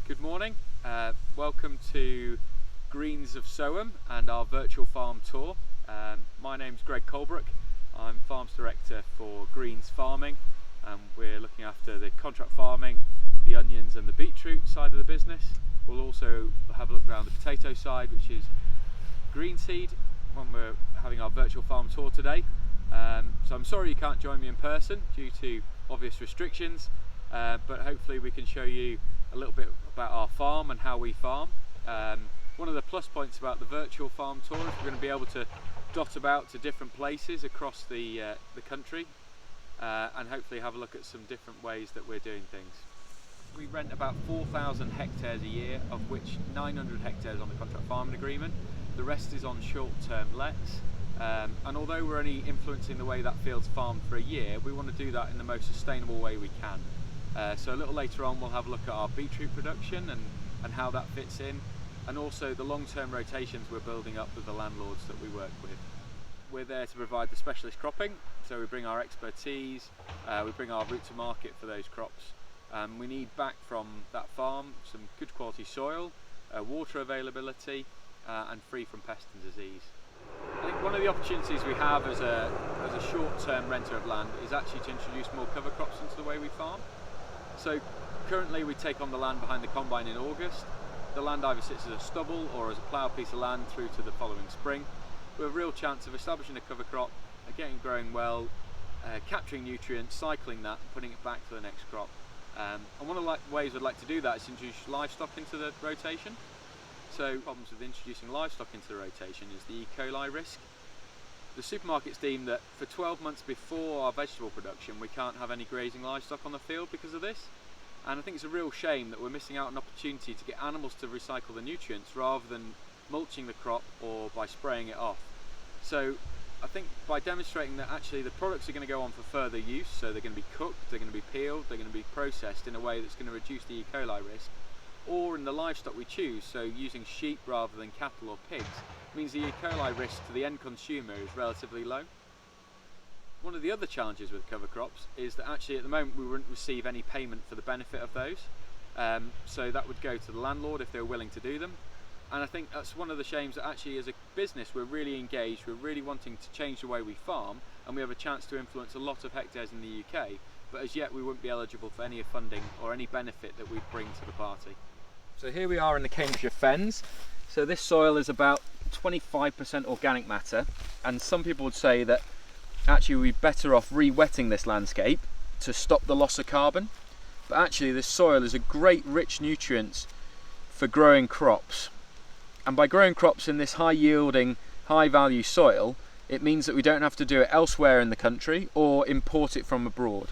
Good morning, welcome to Greens of Soham and our virtual farm tour. My name's Colebrook. I'm Farms Director for Greens Farming, and we're looking after the contract farming, the onions and the beetroot side of the business. We'll also have a look around the potato side, which is green seed, when we're having our virtual farm tour today. So I'm sorry you can't join me in person due to obvious restrictions, but hopefully we can show you a little bit about our farm and how we farm. One of the plus points about the virtual farm tour is we're going to be able to dot about to different places across the country and hopefully have a look at some different ways that we're doing things. We rent about 4,000 hectares a year, of which 900 hectares on the contract farming agreement. The rest is on short-term lets. And although we're only influencing the way that field's farmed for a year, we want to do that in the most sustainable way we can. So a little later on we'll have a look at our beetroot production and how that fits in, and also the long-term rotations we're building up with the landlords that we work with. We're there to provide the specialist cropping, so we bring our expertise, we bring our route to market for those crops. We need back from that farm some good quality soil, water availability, and free from pest and disease. I think one of the opportunities we have as a short-term renter of land is actually to introduce more cover crops into the way we farm. So currently we take on the land behind the combine in August. The land either sits as a stubble or as a ploughed piece of land through to the following spring, with a real chance of establishing a cover crop, getting growing well, capturing nutrients, cycling that and putting it back to the next crop. And one of the ways I'd like to do that is introduce livestock into the rotation. So problems with introducing livestock into the rotation is the E. coli risk. The supermarkets deem that for 12 months before our vegetable production we can't have any grazing livestock on the field because of this, and I think it's a real shame that we're missing out on an opportunity to get animals to recycle the nutrients rather than mulching the crop or by spraying it off. So I think by demonstrating that actually the products are going to go on for further use, so they're going to be cooked, they're going to be peeled, they're going to be processed in a way that's going to reduce the E. coli risk, or in the livestock we choose, so using sheep rather than cattle or pigs, means the E. coli risk to the end consumer is relatively low. One of the other challenges with cover crops is that actually at the moment we wouldn't receive any payment for the benefit of those, so that would go to the landlord if they were willing to do them. And I think that's one of the shames that actually as a business we're really engaged, we're really wanting to change the way we farm, and we have a chance to influence a lot of hectares in the UK, but as yet we wouldn't be eligible for any funding or any benefit that we'd bring to the party. So here we are in the Cambridgeshire Fens. So this soil is about 25% organic matter, and some people would say that actually we'd be better off re-wetting this landscape to stop the loss of carbon. But actually this soil is a great rich nutrients for growing crops. And by growing crops in this high yielding, high value soil, it means that we don't have to do it elsewhere in the country or import it from abroad.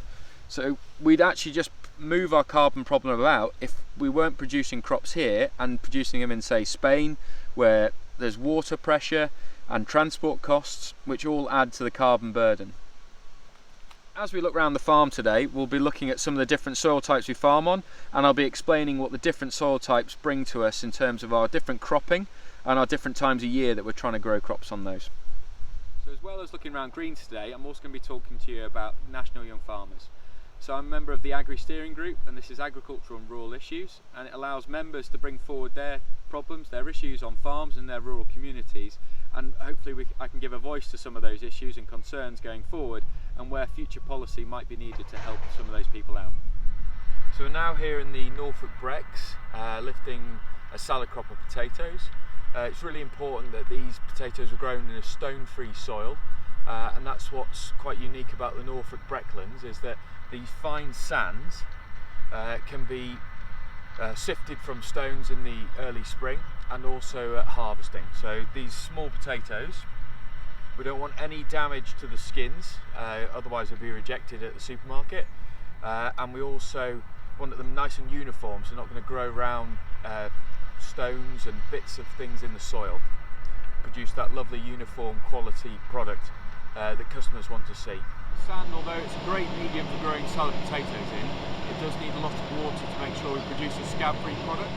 So we'd actually just move our carbon problem about if we weren't producing crops here and producing them in, say, Spain, where there's water pressure and transport costs, which all add to the carbon burden. As we look around the farm today, we'll be looking at some of the different soil types we farm on, and I'll be explaining what the different soil types bring to us in terms of our different cropping and our different times of year that we're trying to grow crops on those. So as well as looking around greens today, I'm also going to be talking to you about National Young Farmers. So I'm a member of the Agri Steering Group, and this is agricultural and rural issues, and it allows members to bring forward their problems, their issues on farms and their rural communities, and hopefully I can give a voice to some of those issues and concerns going forward, and where future policy might be needed to help some of those people out. So we're now here in the Norfolk Brecks, lifting a salad crop of potatoes. It's really important that these potatoes are grown in a stone-free soil, and that's what's quite unique about the Norfolk Brecklands, is that these fine sands can be sifted from stones in the early spring and also at harvesting. So these small potatoes, we don't want any damage to the skins, otherwise they'll be rejected at the supermarket, and we also want them nice and uniform, so not going to grow around stones and bits of things in the soil. Produce that lovely uniform quality product that customers want to see. Sand, although it's a great medium for growing salad potatoes in, it does need a lot of water to make sure we produce a scab-free product.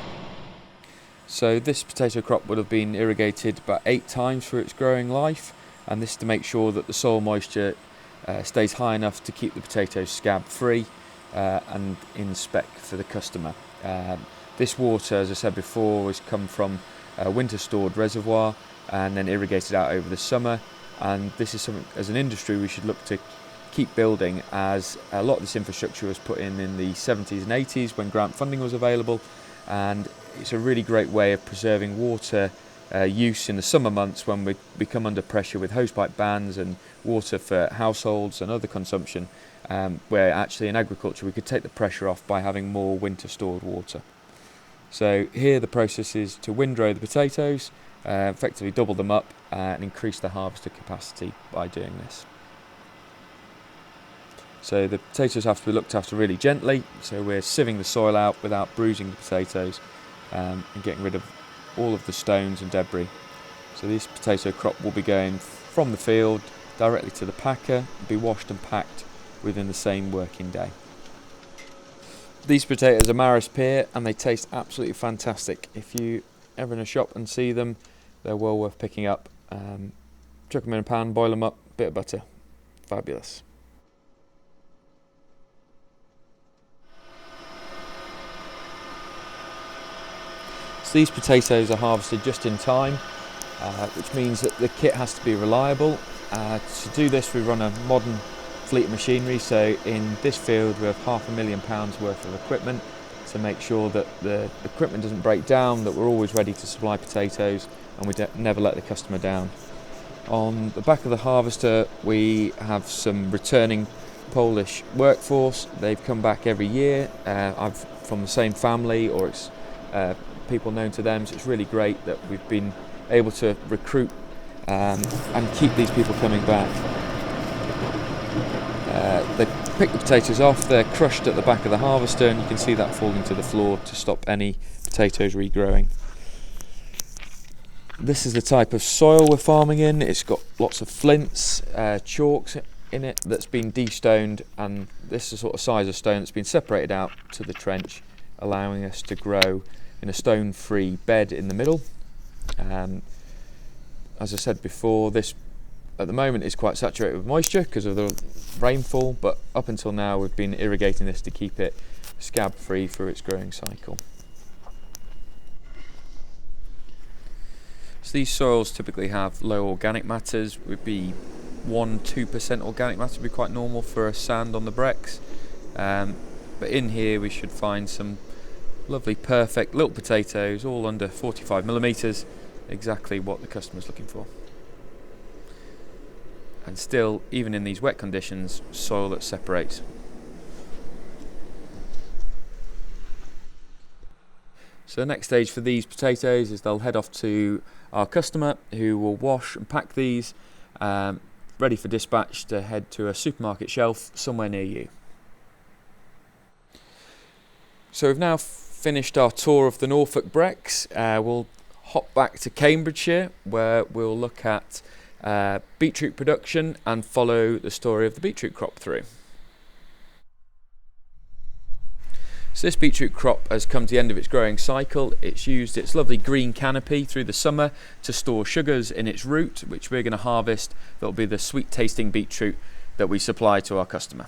So this potato crop would have been irrigated about 8 times for its growing life, and this to make sure that the soil moisture stays high enough to keep the potatoes scab-free and in spec for the customer. This water, as I said before, has come from a winter stored reservoir and then irrigated out over the summer, and this is something as an industry we should look to keep building, as a lot of this infrastructure was put in the 70s and 80s when grant funding was available, and it's a really great way of preserving water use in the summer months when we come under pressure with hosepipe bans and water for households and other consumption, where actually in agriculture we could take the pressure off by having more winter stored water. So here the process is to windrow the potatoes, effectively double them up and increase the harvester capacity by doing this. So the potatoes have to be looked after really gently, so we're sieving the soil out without bruising the potatoes, and getting rid of all of the stones and debris. So this potato crop will be going from the field directly to the packer and be washed and packed within the same working day. These potatoes are Maris Pear and they taste absolutely fantastic. If you ever in a shop and see them, they're well worth picking up. Chuck them in a pan, boil them up, bit of butter, fabulous. So these potatoes are harvested just in time, which means that the kit has to be reliable. To do this we run a modern fleet of machinery, so in this field we have £500,000 worth of equipment to make sure that the equipment doesn't break down, that we're always ready to supply potatoes and we never let the customer down. On the back of the harvester we have some returning Polish workforce. They've come back every year. I'm from the same family, or it's people known to them, so it's really great that we've been able to recruit and keep these people coming back. They pick the potatoes off, they're crushed at the back of the harvester, and you can see that falling to the floor to stop any potatoes regrowing. This is the type of soil we're farming in. It's got lots of flints, chalks in it that's been de-stoned, and this is the sort of size of stone that's been separated out to the trench, allowing us to grow in a stone-free bed in the middle. As I said before, this at the moment is quite saturated with moisture because of the rainfall, but up until now we've been irrigating this to keep it scab-free through its growing cycle. So these soils typically have low organic matters, would be 1-2% organic matter would be quite normal for a sand on the brecks, but in here we should find some lovely perfect little potatoes, all under 45mm, exactly what the customer's looking for. And still, even in these wet conditions, soil that separates. So the next stage for these potatoes is they'll head off to our customer, who will wash and pack these, ready for dispatch to head to a supermarket shelf somewhere near you. So we've now finished our tour of the Norfolk Brecks. We'll hop back to Cambridgeshire, where we'll look at beetroot production and follow the story of the beetroot crop through. So this beetroot crop has come to the end of its growing cycle. It's used its lovely green canopy through the summer to store sugars in its root, which we're going to harvest. That'll be the sweet tasting beetroot that we supply to our customer.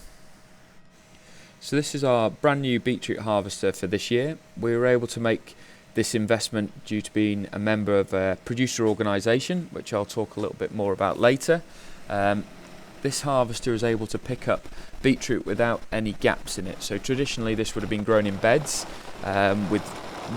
So this is our brand new beetroot harvester for this year. We were able to make this investment due to being a member of a producer organisation, which I'll talk a little bit more about later. This harvester is able to pick up beetroot without any gaps in it. So traditionally this would have been grown in beds with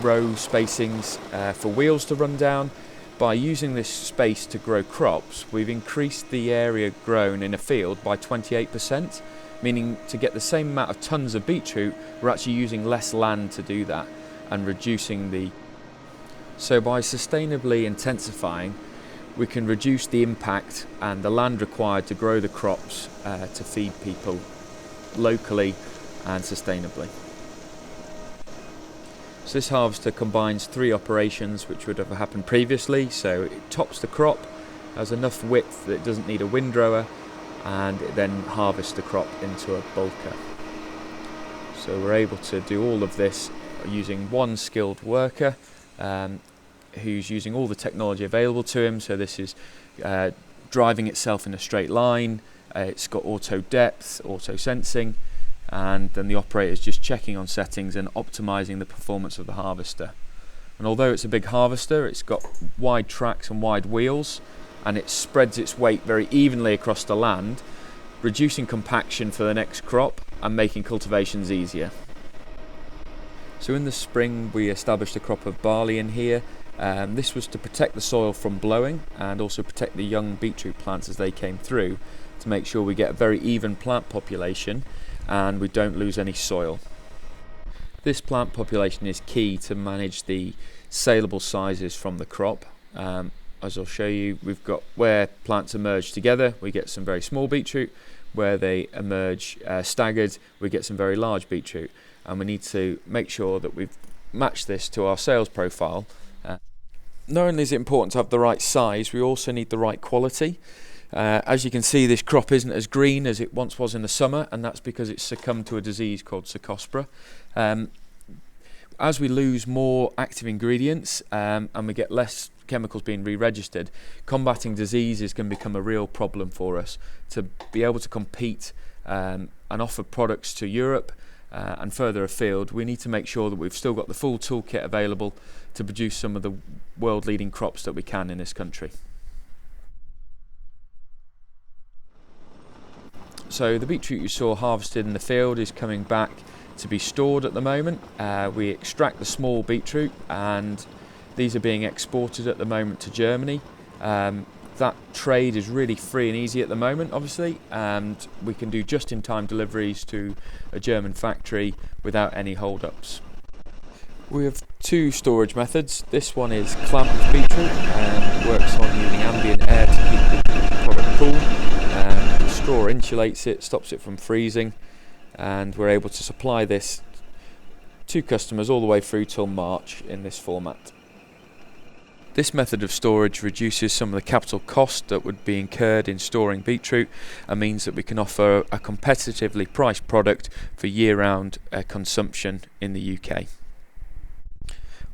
row spacings for wheels to run down. By using this space to grow crops, we've increased the area grown in a field by 28%, meaning to get the same amount of tons of beetroot, we're actually using less land to do that and reducing the... So by sustainably intensifying, we can reduce the impact and the land required to grow the crops to feed people locally and sustainably. So this harvester combines 3 operations which would have happened previously. So it tops the crop, has enough width that it doesn't need a windrower, and it then harvests the crop into a bulker. So we're able to do all of this using one skilled worker who's using all the technology available to him. So this is driving itself in a straight line, it's got auto depth, auto sensing, and then the operator is just checking on settings and optimizing the performance of the harvester. And although it's a big harvester, it's got wide tracks and wide wheels, and it spreads its weight very evenly across the land, reducing compaction for the next crop and making cultivations easier. So in the spring we established a crop of barley in here. This was to protect the soil from blowing and also protect the young beetroot plants as they came through, to make sure we get a very even plant population and we don't lose any soil. This plant population is key to manage the saleable sizes from the crop. As I'll show you, we've got where plants emerge together, we get some very small beetroot. Where they emerge staggered, we get some very large beetroot. And we need to make sure that we've matched this to our sales profile. Not only is it important to have the right size, we also need the right quality. As you can see, this crop isn't as green as it once was in the summer, and that's because it's succumbed to a disease called Cercospora. As we lose more active ingredients and we get less chemicals being re-registered, combating diseases can become a real problem for us. To be able to compete and offer products to Europe and further afield, we need to make sure that we've still got the full toolkit available to produce some of the world-leading crops that we can in this country. So the beetroot you saw harvested in the field is coming back to be stored at the moment. We extract the small beetroot and these are being exported at the moment to Germany. That trade is really free and easy at the moment, obviously, and we can do just-in-time deliveries to a German factory without any hold-ups. We have two storage methods. This one is clamped beetroot and works on using ambient air to keep the product cool. The straw insulates it, stops it from freezing, and we're able to supply this to customers all the way through till March in this format. This method of storage reduces some of the capital cost that would be incurred in storing beetroot and means that we can offer a competitively priced product for year-round consumption in the UK.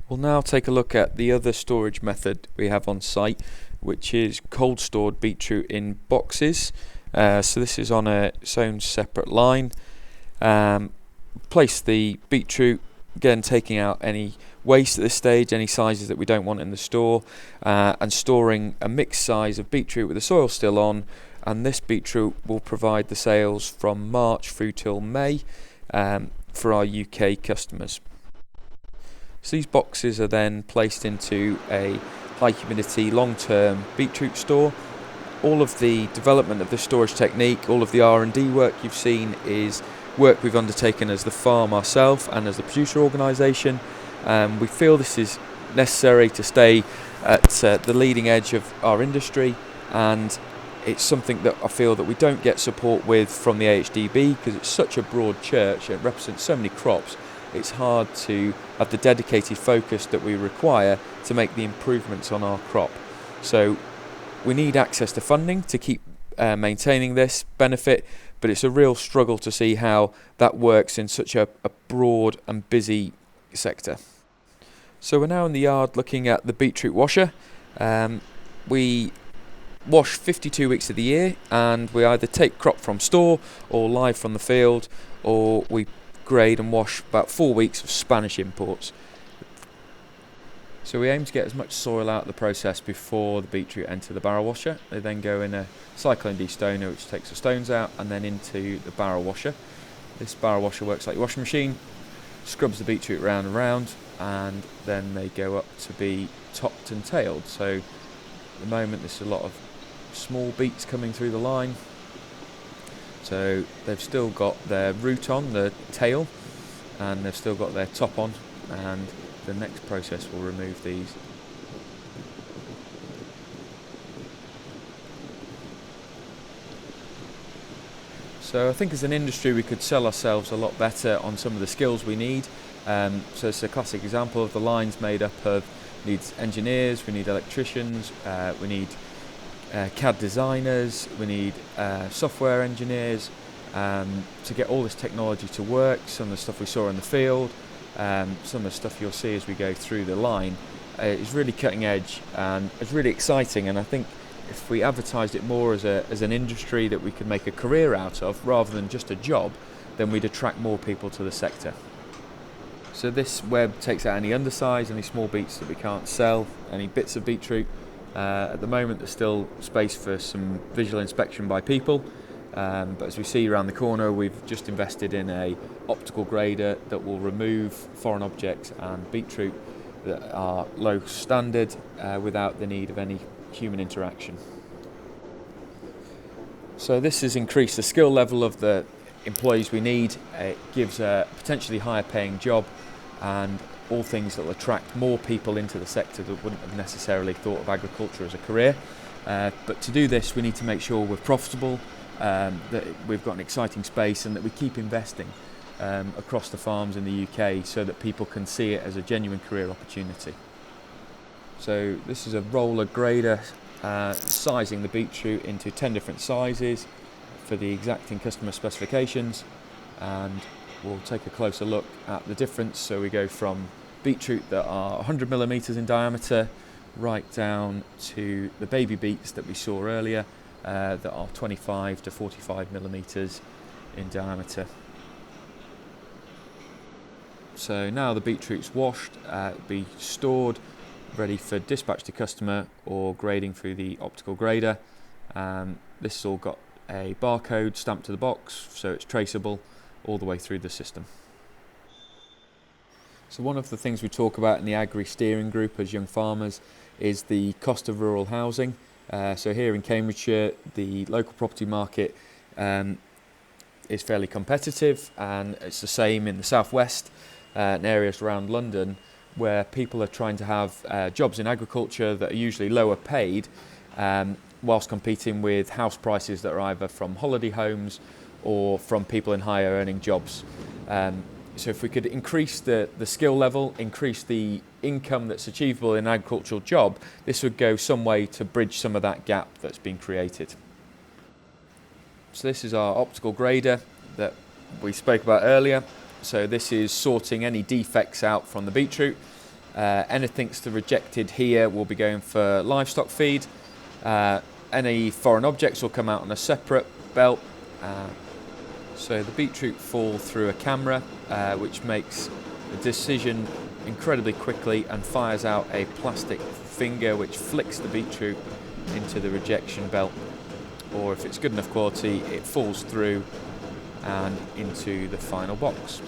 We'll now take a look at the other storage method we have on site, which is cold stored beetroot in boxes. So this is on its own separate line. Place the beetroot, again taking out any waste at this stage, any sizes that we don't want in the store, and storing a mixed size of beetroot with the soil still on, and this beetroot will provide the sales from March through till May for our UK customers. So these boxes are then placed into a high humidity long-term beetroot store. All of the development of the storage technique, all of the R&D work you've seen is work we've undertaken as the farm ourselves and as the producer organisation. We feel this is necessary to stay at the leading edge of our industry, and it's something that I feel that we don't get support with from the AHDB because it's such a broad church, it represents so many crops. It's hard to have the dedicated focus that we require to make the improvements on our crop. So we need access to funding to keep maintaining this benefit, but it's a real struggle to see how that works in such a broad and busy sector. So we're now in the yard looking at the beetroot washer. We wash 52 weeks of the year, and we either take crop from store or live from the field, or we grade and wash about 4 weeks of Spanish imports. So we aim to get as much soil out of the process before the beetroot enter the barrel washer. They then go in a cyclone destoner which takes the stones out, and then into the barrel washer. This barrel washer works like your washing machine, scrubs the beetroot round and round, and then they go up to be topped and tailed. So at the moment there's a lot of small beets coming through the line. So they've still got their root on, the tail, and they've still got their top on, and the next process will remove these. So I think as an industry we could sell ourselves a lot better on some of the skills we need. So it's a classic example of the lines made up of needs engineers, we need electricians, we need CAD designers, we need software engineers to get all this technology to work. Some of the stuff we saw in the field, some of the stuff you'll see as we go through the line is really cutting edge and it's really exciting, and I think if we advertised it more as an industry that we could make a career out of rather than just a job, then we'd attract more people to the sector. So this web takes out any undersize, any small beets that we can't sell, any bits of beetroot. At the moment there's still space for some visual inspection by people, but as we see around the corner, we've just invested in a optical grader that will remove foreign objects and beetroot that are low standard without the need of any human interaction. So this has increased the skill level of the employees we need. It gives a potentially higher paying job and all things that will attract more people into the sector that wouldn't have necessarily thought of agriculture as a career. But to do this, we need to make sure we're profitable, that we've got an exciting space, and that we keep investing across the farms in the UK so that people can see it as a genuine career opportunity. So this is a roller grader sizing the beetroot into 10 different sizes for the exacting customer specifications, and we'll take a closer look at the difference. So we go from beetroot that are 100 millimetres in diameter right down to the baby beets that we saw earlier that are 25 to 45 millimetres in diameter. So now the beetroot's washed, it'll be stored ready for dispatch to customer or grading through the optical grader. This has all got a barcode stamped to the box, so it's traceable all the way through the system. So one of the things we talk about in the Agri Steering Group as young farmers is the cost of rural housing. So here in Cambridgeshire, the local property market is fairly competitive, and it's the same in the southwest and areas around London, where people are trying to have jobs in agriculture that are usually lower paid, whilst competing with house prices that are either from holiday homes or from people in higher earning jobs. So if we could increase the skill level, increase the income that's achievable in an agricultural job, this would go some way to bridge some of that gap that's been created. So this is our optical grader that we spoke about earlier. So this is sorting any defects out from the beetroot. Anything that's rejected here will be going for livestock feed. Any foreign objects will come out on a separate belt. So the beetroot fall through a camera, which makes the decision incredibly quickly and fires out a plastic finger which flicks the beetroot into the rejection belt, or if it's good enough quality, it falls through and into the final box.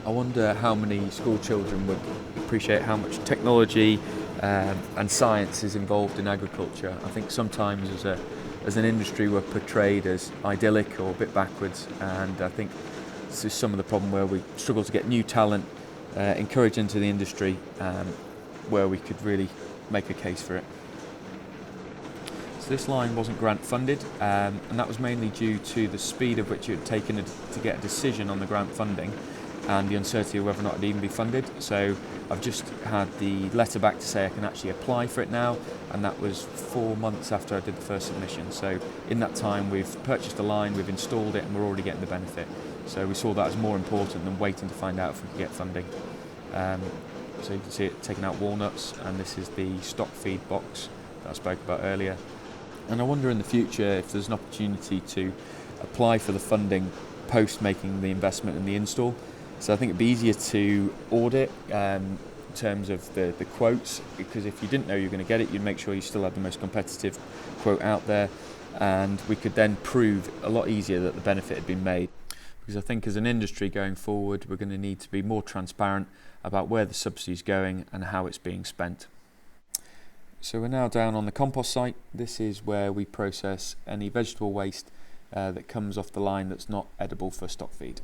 I wonder how many school children would appreciate how much technology and science is involved in agriculture. I think sometimes as an industry we're portrayed as idyllic or a bit backwards, and I think this is some of the problem where we struggle to get new talent encouraged into the industry, where we could really make a case for it. So this line wasn't grant funded, and that was mainly due to the speed of which it had taken to get a decision on the grant funding and the uncertainty of whether or not it'd even be funded. So I've just had the letter back to say I can actually apply for it now, and that was 4 months after I did the first submission. So in that time we've purchased a line, we've installed it, and we're already getting the benefit. So we saw that as more important than waiting to find out if we could get funding. So you can see it taking out walnuts, and this is the stock feed box that I spoke about earlier. And I wonder in the future if there's an opportunity to apply for the funding post making the investment in the install. So I think it'd be easier to audit in terms of the quotes, because if you didn't know you were going to get it, you'd make sure you still had the most competitive quote out there, and we could then prove a lot easier that the benefit had been made. Because I think as an industry going forward, we're going to need to be more transparent about where the subsidy is going and how it's being spent. So we're now down on the compost site. This is where we process any vegetable waste that comes off the line that's not edible for stock feed.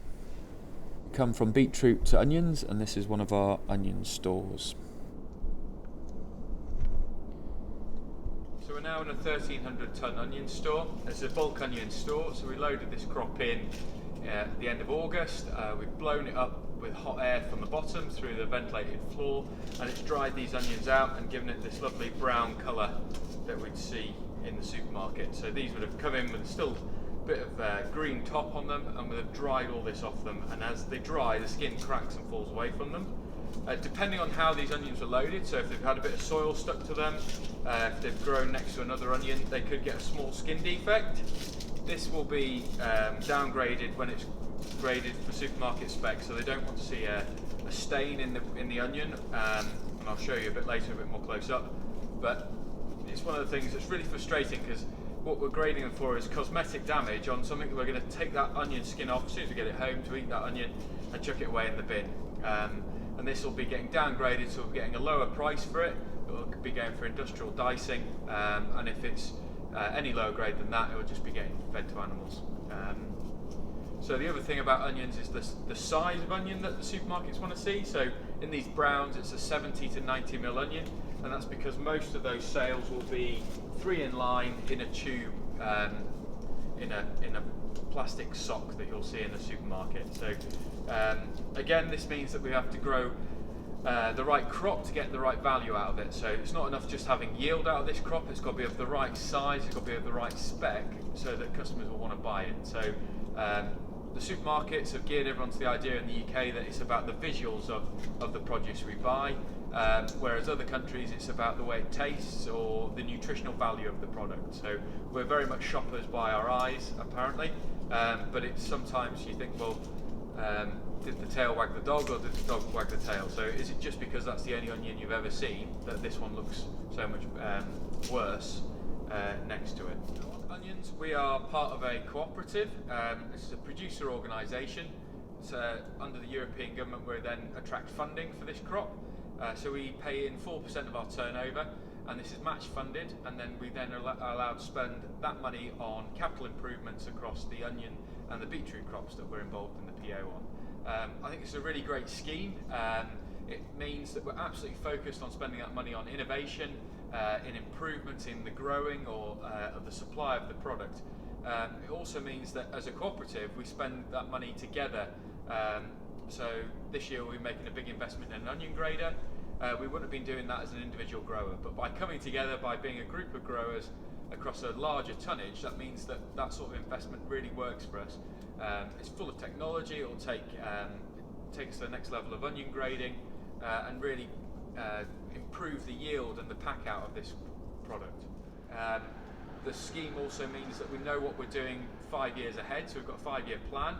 We come from beetroot to onions, and this is one of our onion stores. So we're now in a 1,300 tonne onion store. It's a bulk onion store, so we loaded this crop in at the end of August. We've blown it up with hot air from the bottom through the ventilated floor, and it's dried these onions out and given it this lovely brown colour that we'd see in the supermarket. So these would have come in with still a bit of green top on them, and would have dried all this off them, and as they dry the skin cracks and falls away from them. Depending on how these onions were loaded, so if they've had a bit of soil stuck to them, if they've grown next to another onion, they could get a small skin defect. This will be downgraded when it's graded for supermarket specs, so they don't want to see a stain in the onion, and I'll show you a bit later, a bit more close up. But it's one of the things that's really frustrating, because what we're grading them for is cosmetic damage on something that we're going to take that onion skin off as soon as we get it home to eat that onion and chuck it away in the bin. And this will be getting downgraded, so we're getting a lower price for it. It will be going for industrial dicing, and if it's any lower grade than that, it will just be getting fed to animals. So the other thing about onions is the size of onion that the supermarkets want to see. So in these browns, it's a 70 to 90 mil onion, and that's because most of those sales will be 3 in line in a tube, in a plastic sock that you'll see in the supermarket. So again, this means that we have to grow the right crop to get the right value out of it. So it's not enough just having yield out of this crop, it's got to be of the right size, it's got to be of the right spec, so that customers will want to buy it. So the supermarkets have geared everyone to the idea in the UK that it's about the visuals of the produce we buy, whereas other countries it's about the way it tastes or the nutritional value of the product. So we're very much shoppers by our eyes, apparently, but it's sometimes you think, well, did the tail wag the dog, or did the dog wag the tail? So is it just because that's the only onion you've ever seen that this one looks so much worse next to it? Onions, we are part of a cooperative. This is a producer organisation. So under the European government, we then attract funding for this crop. So we pay in 4% of our turnover, and this is match funded, and then we then are allowed to spend that money on capital improvements across the onion and the beetroot crops that we're involved in the PO on. I think it's a really great scheme. It means that we're absolutely focused on spending that money on innovation, in improvements in the growing or of the supply of the product. It also means that as a cooperative we spend that money together. So this year we're making a big investment in an onion grader. We wouldn't have been doing that as an individual grower, but by coming together, by being a group of growers across a larger tonnage, that means that that sort of investment really works for us. It's full of technology. It will take us to the next level of onion grading, and really improve the yield and the pack out of this product. The scheme also means that we know what we're doing 5 years ahead, so we've got a 5-year plan,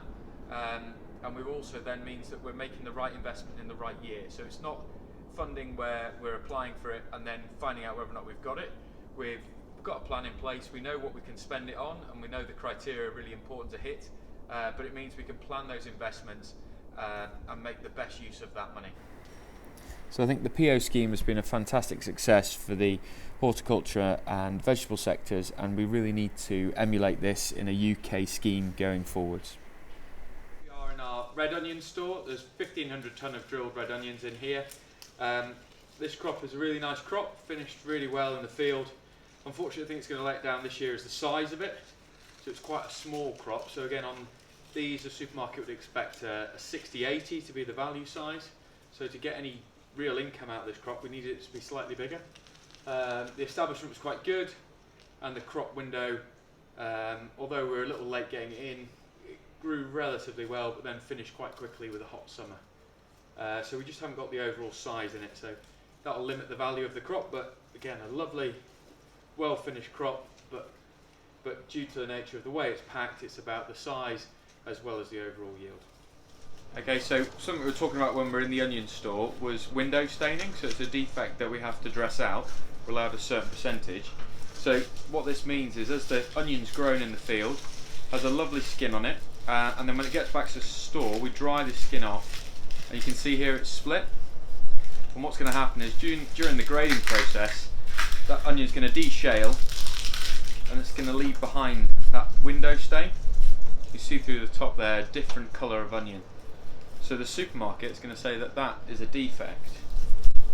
and we also then means that we're making the right investment in the right year. So it's not funding where we're applying for it and then finding out whether or not we've got it. We've got a plan in place, we know what we can spend it on, and we know the criteria are really important to hit, but it means we can plan those investments and make the best use of that money. So I think the PO scheme has been a fantastic success for the horticulture and vegetable sectors, and we really need to emulate this in a UK scheme going forwards. We are in our red onion store. There's 1,500 tonne of drilled red onions in here. This crop is a really nice crop, finished really well in the field. Unfortunately, I think it's going to let down this year is the size of it. So it's quite a small crop. So again, on these, the supermarket would expect a 60-80 to be the value size. So to get any real income out of this crop, we needed it to be slightly bigger. The establishment was quite good, and the crop window, although we were a little late getting in, it grew relatively well, but then finished quite quickly with a hot summer. So we just haven't got the overall size in it, so that'll limit the value of the crop. But again, a lovely, well finished crop, but due to the nature of the way it's packed, it's about the size as well as the overall yield. Okay, so something we were talking about when we were in the onion store was window staining. So it's a defect that we have to dress out. We're allowed a certain percentage. So what this means is, as the onion's grown in the field, has a lovely skin on it, and then when it gets back to the store, we dry the skin off, and you can see here it's split. And what's going to happen is during the grading process, that onion's going to de-shale, and it's going to leave behind that window stain. You see through the top there, a different colour of onion. So the supermarket is going to say that that is a defect.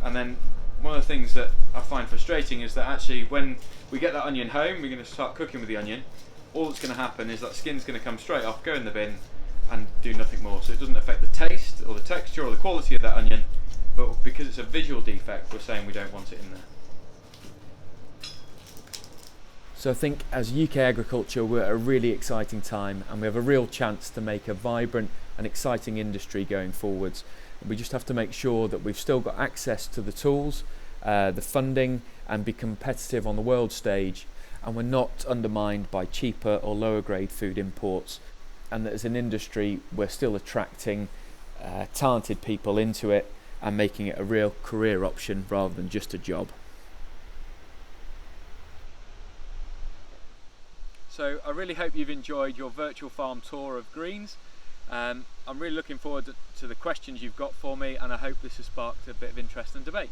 And then one of the things that I find frustrating is that actually when we get that onion home, we're going to start cooking with the onion. All that's going to happen is that skin's going to come straight off, go in the bin, and do nothing more. So it doesn't affect the taste or the texture or the quality of that onion, but because it's a visual defect, we're saying we don't want it in there. So I think as UK agriculture, we're at a really exciting time, and we have a real chance to make a vibrant and exciting industry going forwards. We just have to make sure that we've still got access to the tools, the funding, and be competitive on the world stage, and we're not undermined by cheaper or lower grade food imports. and that as an industry we're still attracting talented people into it and making it a real career option rather than just a job. So I really hope you've enjoyed your virtual farm tour of Greens. I'm really looking forward to the questions you've got for me, and I hope this has sparked a bit of interest and debate.